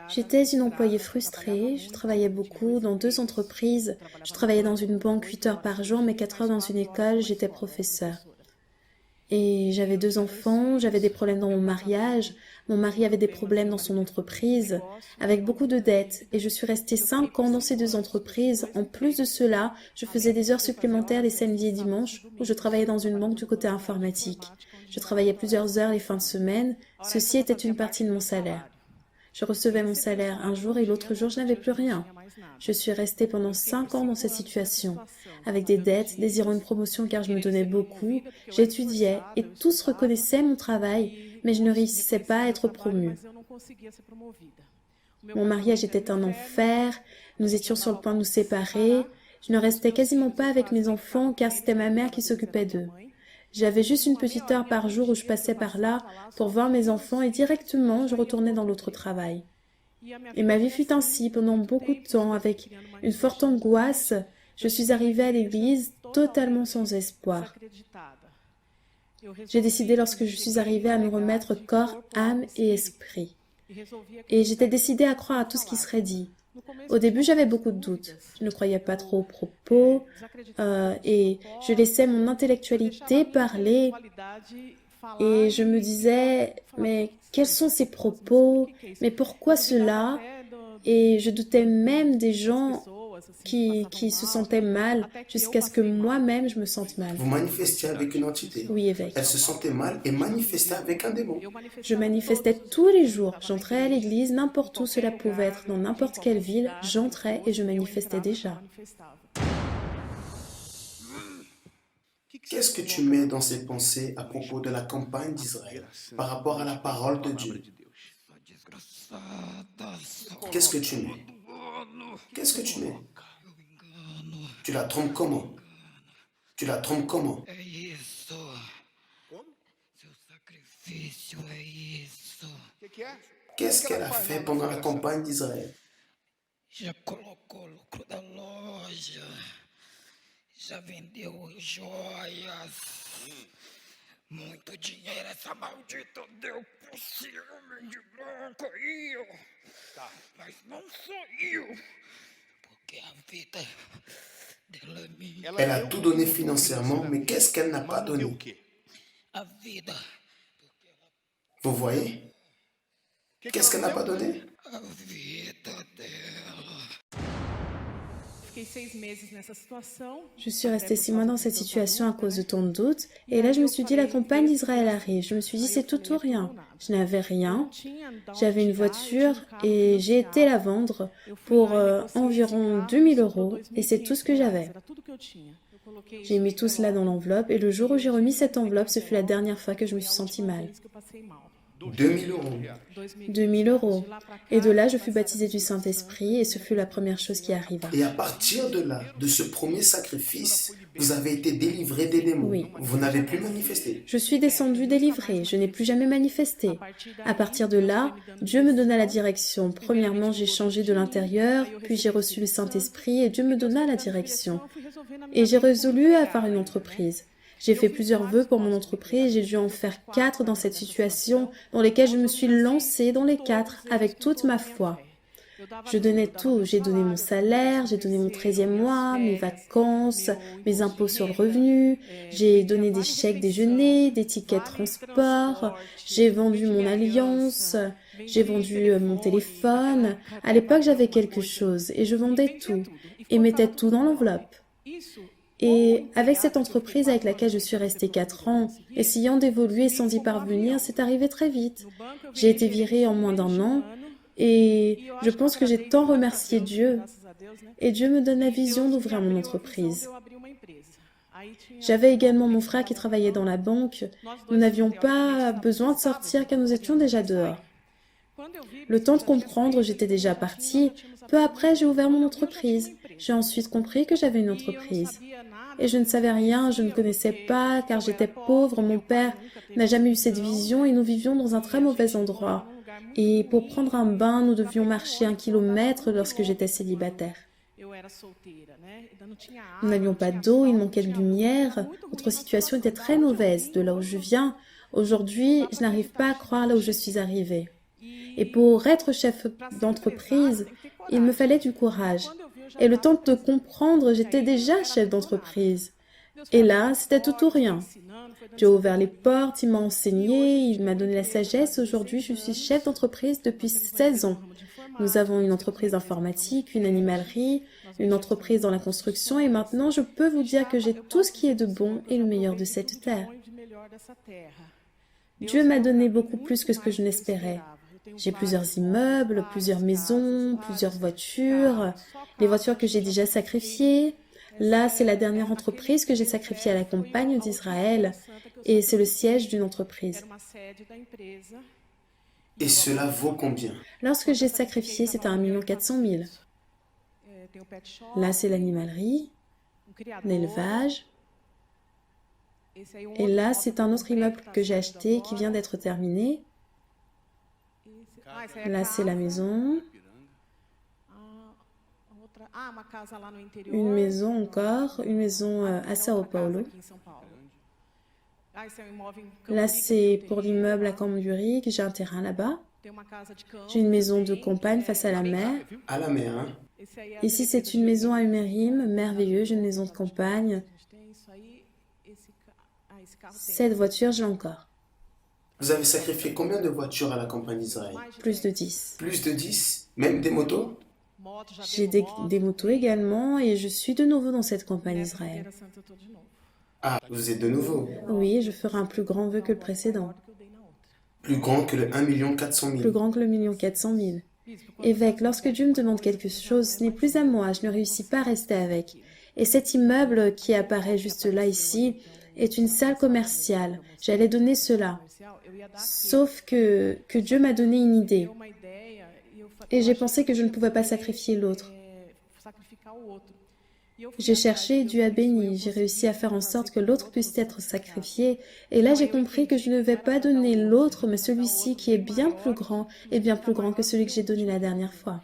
J'étais une employée frustrée, je travaillais beaucoup dans 2 entreprises. Je travaillais dans une banque 8 heures par jour, mais 4 heures dans une école, j'étais professeure. Et j'avais 2 enfants, j'avais des problèmes dans mon mariage, mon mari avait des problèmes dans son entreprise, avec beaucoup de dettes. Et je suis restée 5 ans dans ces 2 entreprises. En plus de cela, je faisais des heures supplémentaires les samedis et dimanches, où je travaillais dans une banque du côté informatique. Je travaillais plusieurs heures les fins de semaine. Ceci était une partie de mon salaire. Je recevais mon salaire un jour et l'autre jour, je n'avais plus rien. Je suis restée pendant 5 ans dans cette situation, avec des dettes, désirant une promotion car je me donnais beaucoup, j'étudiais et tous reconnaissaient mon travail, mais je ne réussissais pas à être promue. Mon mariage était un enfer, nous étions sur le point de nous séparer, je ne restais quasiment pas avec mes enfants car c'était ma mère qui s'occupait d'eux. J'avais juste une petite heure par jour où je passais par là pour voir mes enfants et directement je retournais dans l'autre travail. Et ma vie fut ainsi pendant beaucoup de temps avec une forte angoisse. Je suis arrivée à l'église totalement sans espoir. J'ai décidé lorsque je suis arrivée à me remettre corps, âme et esprit. Et j'étais décidée à croire à tout ce qui serait dit. Au début, j'avais beaucoup de doutes. Je ne croyais pas trop aux propos et je laissais mon intellectualité parler et je me disais, mais quels sont ces propos? Mais pourquoi cela? Et je doutais même des gens qui se sentaient mal jusqu'à ce que moi-même je me sente mal. Vous manifestiez avec une entité. Oui, évêque. Elle se sentait mal et manifestait avec un démon. Je manifestais tous les jours. J'entrais à l'église, n'importe où cela pouvait être, dans n'importe quelle ville, j'entrais et je manifestais déjà. Qu'est-ce que tu mets dans ces pensées à propos de la campagne d'Israël par rapport à la parole de Dieu? Qu'est-ce que tu mets? Qu'est-ce que tu mets? Tu la trompes comment? Tu la trompes comment? Qu'est-ce qu'elle a fait pendant la campagne d'Israël? Já colocou o lucro da loja, já vendeu joias, muito dinheiro essa maldita deu pro ciúme de branco aí, ó. Mas não saiu, porque a vida dela é minha. Elle a tout donné financièrement, mais qu'est-ce qu'elle n'a pas donné? A vida, Vous voyez? Qu'est-ce qu'elle n'a pas donné? a vida dela. Je suis restée 6 mois dans cette situation à cause de tant de doutes. Et là, je me suis dit, la campagne d'Israël arrive. Je me suis dit, c'est tout ou rien. Je n'avais rien. J'avais une voiture et j'ai été la vendre pour environ 2000 euros. Et c'est tout ce que j'avais. J'ai mis tout cela dans l'enveloppe. Et le jour où j'ai remis cette enveloppe, ce fut la dernière fois que je me suis sentie mal. 2000 euros. 2000 euros. Et de là, je fus baptisée du Saint-Esprit et ce fut la première chose qui arriva. Et à partir de là, de ce premier sacrifice, vous avez été délivré des démons. Oui. Vous n'avez plus manifesté. Je suis descendue délivrée, je n'ai plus jamais manifesté. À partir de là, Dieu me donna la direction. Premièrement, j'ai changé de l'intérieur, puis j'ai reçu le Saint-Esprit et Dieu me donna la direction. Et j'ai résolu à faire une entreprise. J'ai fait plusieurs vœux pour mon entreprise, j'ai dû en faire 4 dans cette situation, dans lesquelles je me suis lancée dans les 4 avec toute ma foi. Je donnais tout, j'ai donné mon salaire, j'ai donné mon 13e mois, mes vacances, mes impôts sur le revenu, j'ai donné des chèques déjeuner, des tickets de transport, j'ai vendu mon alliance, j'ai vendu mon téléphone. À l'époque, j'avais quelque chose et je vendais tout et mettais tout dans l'enveloppe. Et avec cette entreprise avec laquelle je suis restée 4 ans, essayant d'évoluer sans y parvenir, c'est arrivé très vite. J'ai été virée en moins d'1 an et je pense que j'ai tant remercié Dieu. Et Dieu me donne la vision d'ouvrir mon entreprise. J'avais également mon frère qui travaillait dans la banque. Nous n'avions pas besoin de sortir car nous étions déjà dehors. Le temps de comprendre, j'étais déjà partie. Peu après, j'ai ouvert mon entreprise. J'ai ensuite compris que j'avais une entreprise. Et je ne savais rien, je ne connaissais pas, car j'étais pauvre. Mon père n'a jamais eu cette vision et nous vivions dans un très mauvais endroit. Et pour prendre un bain, nous devions marcher 1 kilomètre lorsque j'étais célibataire. Nous n'avions pas d'eau, il manquait de lumière. Notre situation était très mauvaise. De là où je viens, aujourd'hui, je n'arrive pas à croire là où je suis arrivée. Et pour être chef d'entreprise, il me fallait du courage. Et le temps de comprendre, j'étais déjà chef d'entreprise. Et là, c'était tout ou rien. Dieu a ouvert les portes, il m'a enseigné, il m'a donné la sagesse. Aujourd'hui, je suis chef d'entreprise depuis 16 ans. Nous avons une entreprise informatique, une animalerie, une entreprise dans la construction et maintenant je peux vous dire que j'ai tout ce qui est de bon et le meilleur de cette terre. Dieu m'a donné beaucoup plus que ce que je n'espérais. J'ai plusieurs immeubles, plusieurs maisons, plusieurs voitures, les voitures que j'ai déjà sacrifiées. Là, c'est la dernière entreprise que j'ai sacrifiée à la campagne d'Israël et c'est le siège d'une entreprise. Et cela vaut combien? Lorsque j'ai sacrifié, c'était 1 400 000. Là, c'est l'animalerie, l'élevage. Et là, c'est un autre immeuble que j'ai acheté qui vient d'être terminé. Là, c'est la maison. Une maison encore, une maison à Sao Paulo. Là, c'est pour l'immeuble à Camboriú, j'ai un terrain là-bas. J'ai une maison de campagne face à la mer. À la mer, hein? Ici, c'est une maison à Umerim, merveilleuse, une maison de campagne. Cette voiture, j'ai encore. Vous avez sacrifié combien de voitures à la campagne d'Israël? Plus de 10. Plus de 10? Même des motos? J'ai des motos également et je suis de nouveau dans cette campagne d'Israël. Ah, vous êtes de nouveau. Oui, je ferai un plus grand vœu que le précédent. Plus grand que le 1 400 000. Plus grand que le 1 400 000. Évêque, lorsque Dieu me demande quelque chose, ce n'est plus à moi, je ne réussis pas à rester avec. Et cet immeuble qui apparaît juste là, ici, est une salle commerciale. J'allais donner cela. Sauf que Dieu m'a donné une idée. Et j'ai pensé que je ne pouvais pas sacrifier l'autre. J'ai cherché, Dieu a béni, j'ai réussi à faire en sorte que l'autre puisse être sacrifié. Et là, j'ai compris que je ne vais pas donner l'autre, mais celui-ci qui est bien plus grand et bien plus grand que celui que j'ai donné la dernière fois.